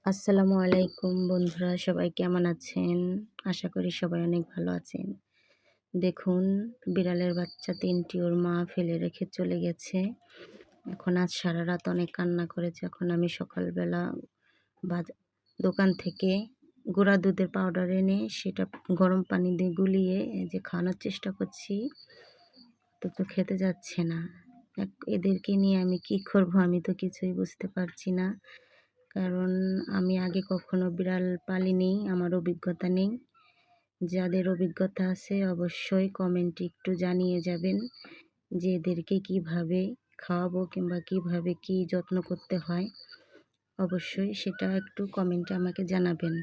আসসালামু আলাইকুম বন্ধুরা, সবাই কেমন আছেন? আশা করি সবাই অনেক ভালো আছেন। দেখুন, বিড়ালের বাচ্চা ৩টি ওর মা ফেলে রেখে চলে গেছে। এখন আজ সারারাত অনেক কান্না করেছে। এখন আমি সকালবেলা দোকান থেকে গুঁড়া দুধের পাউডার এনে সেটা গরম পানি দিয়ে গুলিয়ে এই যে খাওয়ানোর চেষ্টা করছি, তো খেতে যাচ্ছে না। এদেরকে নিয়ে আমি কি করব আমি তো কিছুই বুঝতে পারছি না। কারণ আমি আগে কখনো বিড়াল পালিনি, আমার অভিজ্ঞতা নেই। যাদের অভিজ্ঞতা আছে অবশ্যই কমেন্টে একটু জানিয়ে যাবেন যে এদেরকে কিভাবে খাওয়াবো কিংবা কিভাবে কি যত্ন করতে হয়। অবশ্যই সেটা একটু কমেন্টে আমাকে জানাবেন।